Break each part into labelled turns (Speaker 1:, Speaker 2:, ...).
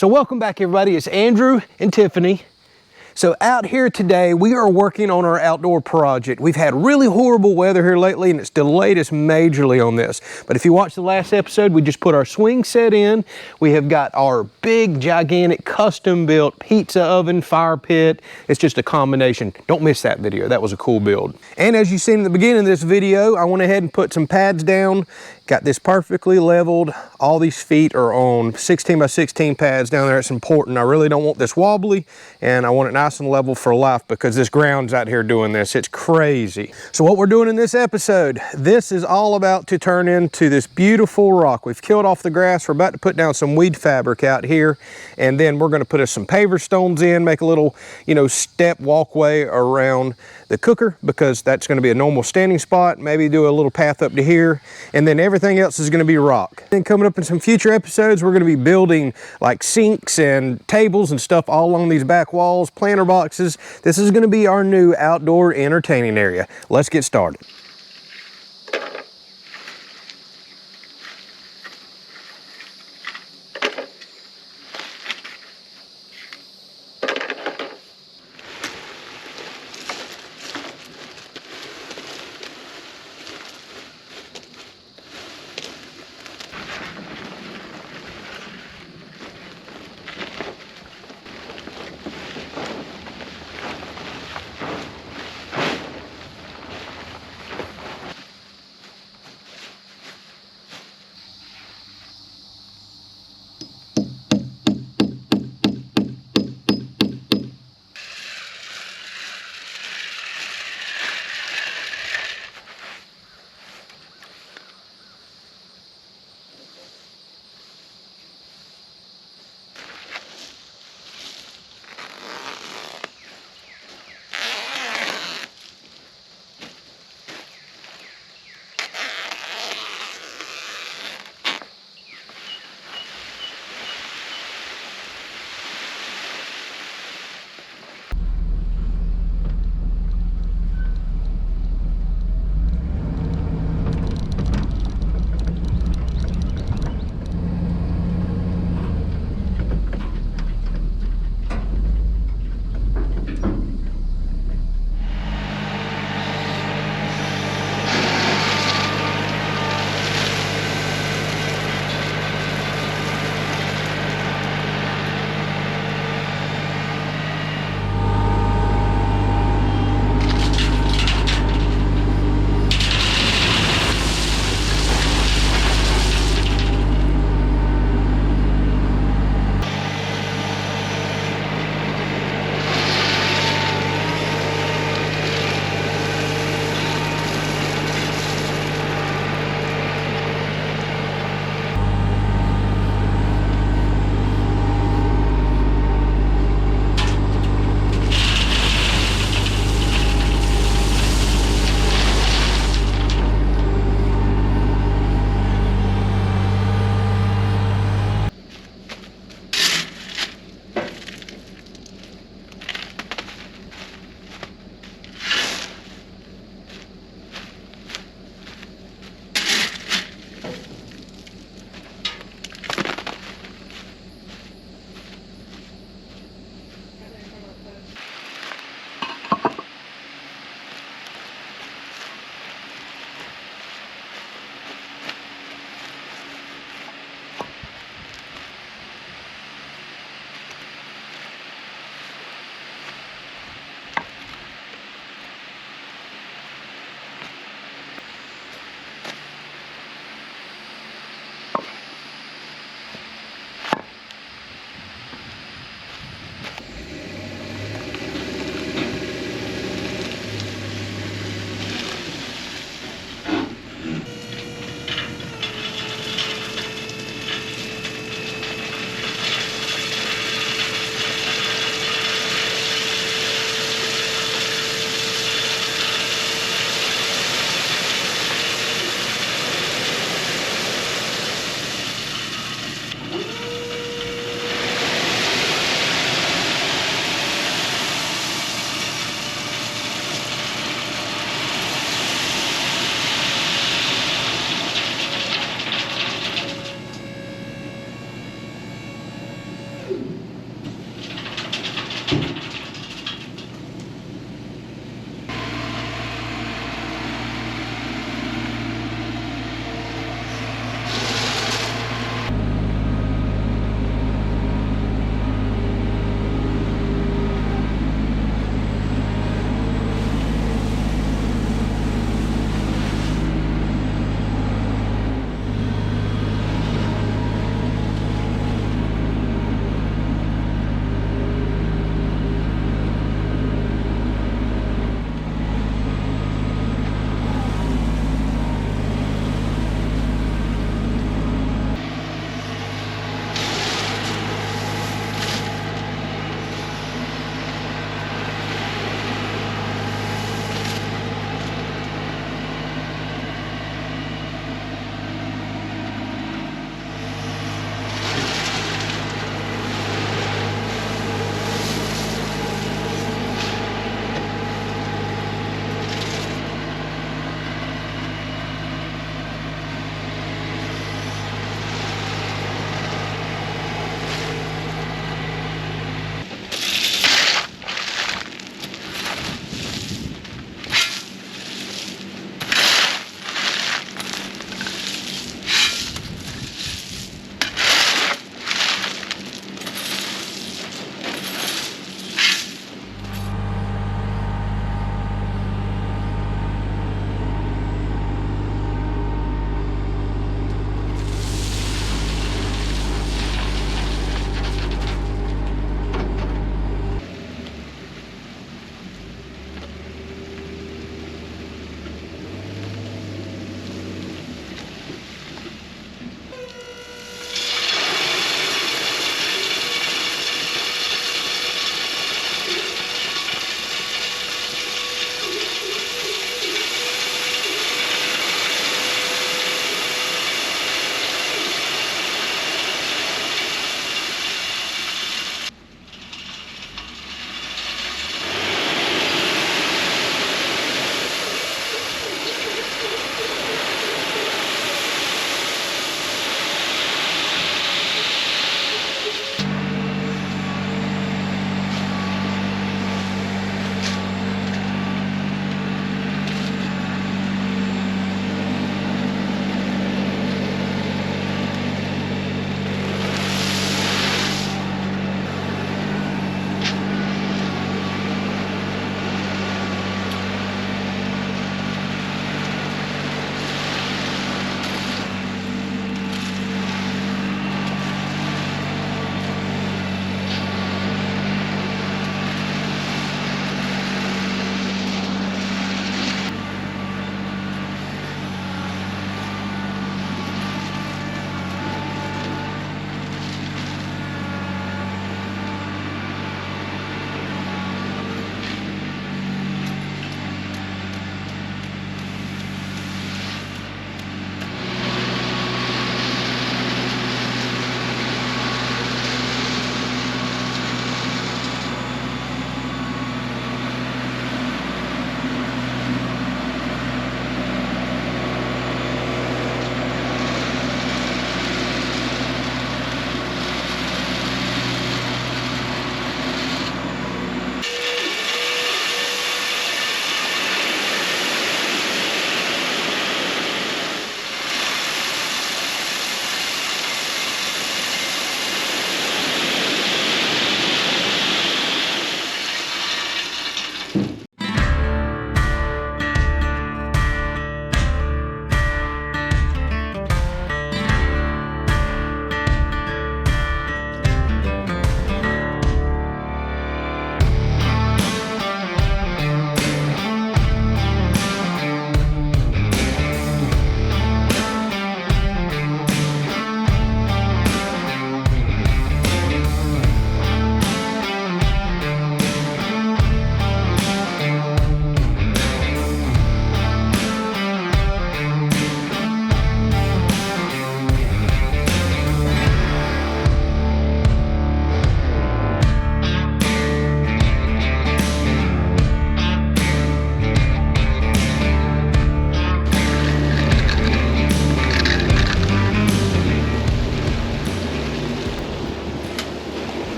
Speaker 1: So welcome back everybody, it's Andrew and Tiffany. So out here today, we are working on our outdoor project. We've had really horrible weather here lately and it's delayed us majorly on this. But if you watched the last episode, we just put our swing set in. We have got our big, gigantic, custom built pizza oven, fire pit. It's just a combination. Don't miss that video, that was a cool build. And as you've seen in the beginning of this video, I went ahead and put some pads down. Got this perfectly leveled. All these feet are on 16 by 16 pads down there. It's important. I really don't want this wobbly and I want it nice and level for life because this ground's out here doing this. It's crazy. So what we're doing in this episode, this is all about to turn into this beautiful rock. We've killed off the grass. We're about to put down some weed fabric out here and then we're going to put some paver stones in, make a little, step walkway around the cooker because that's going to be a normal standing spot. Maybe do a little path up to here and then everything else is going to be rock. Then coming up in some future episodes, we're going to be building like sinks and tables and stuff all along these back walls, planter boxes. This is going to be our new outdoor entertaining area. Let's get started.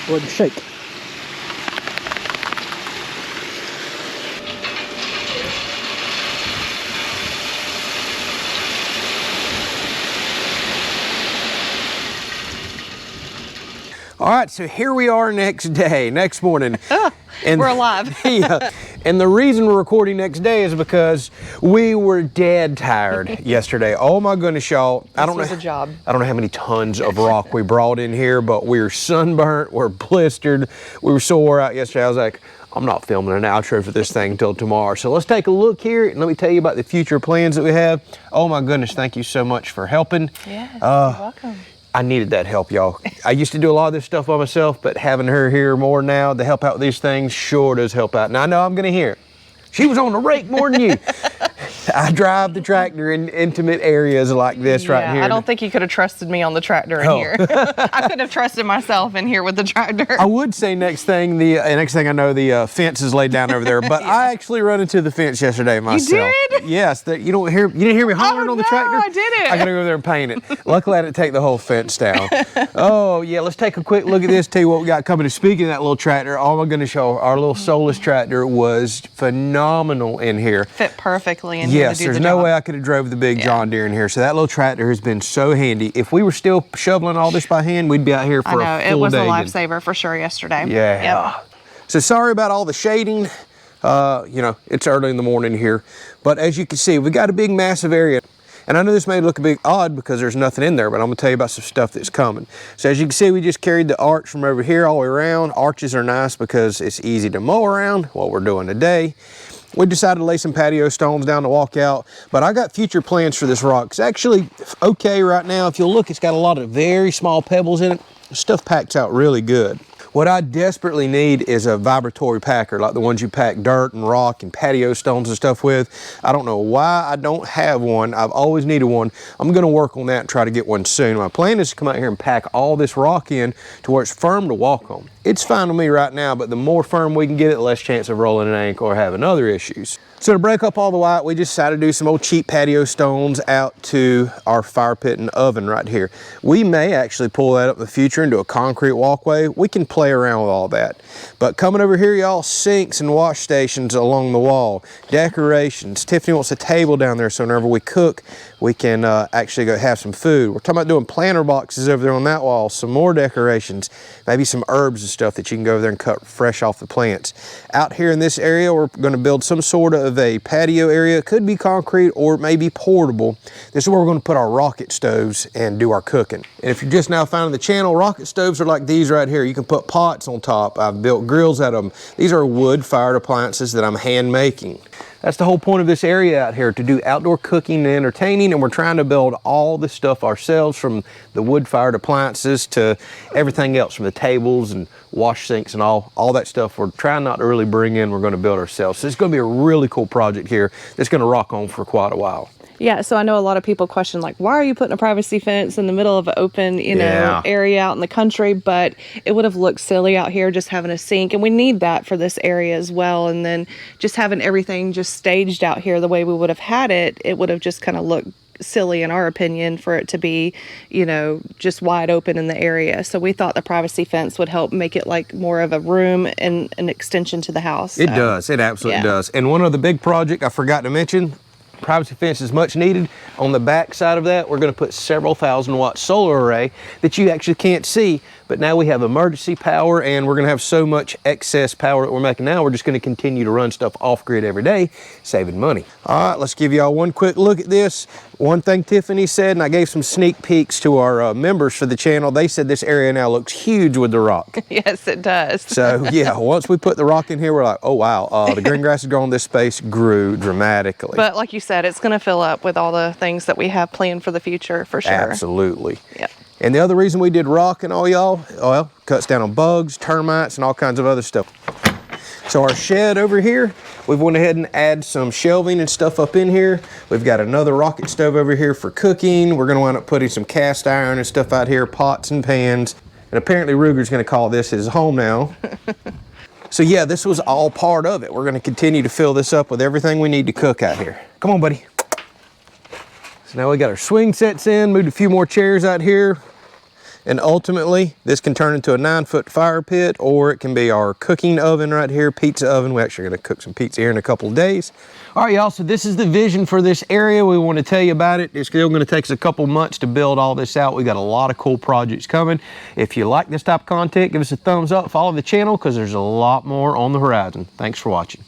Speaker 1: Let it shake. All right, so here we are next day, next morning.
Speaker 2: And we're alive.
Speaker 1: Yeah, and the reason we're recording next day is because we were dead tired yesterday. Oh my goodness, y'all.
Speaker 2: This was a job.
Speaker 1: I don't know how many tons of rock we brought in here, but we were sunburnt, we're blistered, we were so wore out yesterday. I was like, I'm not filming an outro for this thing until tomorrow. So let's take a look here and let me tell you about the future plans that we have. Oh my goodness, thank you so much for helping.
Speaker 2: Yes, you're welcome.
Speaker 1: I needed that help, y'all. I used to do a lot of this stuff by myself, but having her here more now to help out with these things sure does help out. Now I know I'm gonna hear it. She was on the rake more than you. I drive the tractor in intimate areas like this right here.
Speaker 2: I don't think you could have trusted me on the tractor in here. I could have trusted myself in here with the tractor.
Speaker 1: I would say next thing I know, the fence is laid down over there, but yeah. I actually run into the fence yesterday myself.
Speaker 2: You did?
Speaker 1: Yes. You didn't hear me hollering on the tractor?
Speaker 2: I didn't.
Speaker 1: I gotta go over there and paint it. Luckily I didn't take the whole fence down. Oh yeah, let's take a quick look at this, tell you what we got coming. Speaking of that little tractor, all I'm gonna show, our little soulless tractor was phenomenal in here.
Speaker 2: Fit perfectly in here.
Speaker 1: Yes, there's no way I could have drove the big John Deere in here. So that little tractor has been so handy. If we were still shoveling all this by hand, we'd be out here for a full day.
Speaker 2: It was a lifesaver for sure yesterday.
Speaker 1: Yeah. Yep. So sorry about all the shading. You know, it's early in the morning here. But as you can see, we got a big, massive area. And I know this may look a bit odd because there's nothing in there, but I'm gonna tell you about some stuff that's coming. So as you can see, we just carried the arch from over here all the way around. Arches are nice because it's easy to mow around, what we're doing today. We decided to lay some patio stones down to walk out, but I got future plans for this rock. It's actually okay right now. If you'll look, it's got a lot of very small pebbles in it. Stuff packs out really good. What I desperately need is a vibratory packer, like the ones you pack dirt and rock and patio stones and stuff with. I don't know why I don't have one. I've always needed one. I'm gonna work on that and try to get one soon. My plan is to come out here and pack all this rock in to where it's firm to walk on. It's fine with me right now, but the more firm we can get it, the less chance of rolling an ankle or having other issues. So to break up all the white, we just decided to do some old cheap patio stones out to our fire pit and oven right here. We may actually pull that up in the future into a concrete walkway. We can play around with all that. But coming over here, y'all, sinks and wash stations along the wall, decorations. Tiffany wants a table down there so whenever we cook, we can actually go have some food. We're talking about doing planter boxes over there on that wall, some more decorations, maybe some herbs and stuff that you can go over there and cut fresh off the plants. Out here in this area, we're gonna build some sort of a patio area. It could be concrete or it may be portable. This is where we're gonna put our rocket stoves and do our cooking. And if you're just now finding the channel, rocket stoves are like these right here. You can put pots on top. I've built grills out of them. These are wood-fired appliances that I'm hand making. That's the whole point of this area out here, to do outdoor cooking and entertaining, and we're trying to build all this stuff ourselves, from the wood-fired appliances to everything else, from the tables and wash sinks and all that stuff we're trying not to really bring in, we're gonna build ourselves. So it's gonna be a really cool project here that's gonna rock on for quite a while.
Speaker 2: Yeah, so I know a lot of people question, like, why are you putting a privacy fence in the middle of an open, area out in the country? But it would have looked silly out here just having a sink, and we need that for this area as well. And then just having everything just staged out here the way we would have had it, it would have just kind of looked silly in our opinion for it to be, just wide open in the area. So we thought the privacy fence would help make it like more of a room and an extension to the house.
Speaker 1: It does, it absolutely does. And one other big project I forgot to mention, privacy fence is much needed. On the back side of that, we're going to put several 1,000-watt solar array that you actually can't see, but now we have emergency power, and we're going to have so much excess power that we're making now, we're just going to continue to run stuff off grid every day, saving money. All right, let's give y'all one quick look at this. One thing Tiffany said, and I gave some sneak peeks to our members for the channel, they said this area now looks huge with the rock.
Speaker 2: Yes, it does.
Speaker 1: So yeah, once we put the rock in here, we're like, oh wow, the green grass has grown, this space grew dramatically.
Speaker 2: But like you said, it's going to fill up with all the things that we have planned for the future, for sure.
Speaker 1: Absolutely.
Speaker 2: Yep.
Speaker 1: And the other reason we did rock and all, y'all, well, cuts down on bugs, termites, and all kinds of other stuff. So our shed over here, we've went ahead and add some shelving and stuff up in here. We've got another rocket stove over here for cooking. We're gonna wind up putting some cast iron and stuff out here, pots and pans. And apparently Ruger's gonna call this his home now. So yeah, this was all part of it. We're gonna continue to fill this up with everything we need to cook out here. Come on, buddy. So now we got our swing sets in, moved a few more chairs out here. And ultimately, this can turn into a 9-foot fire pit, or it can be our cooking oven right here, pizza oven. We're actually gonna cook some pizza here in a couple of days. All right, y'all, so this is the vision for this area. We want to tell you about it. It's still gonna take us a couple months to build all this out. We got a lot of cool projects coming. If you like this type of content, give us a thumbs up, follow the channel, because there's a lot more on the horizon. Thanks for watching.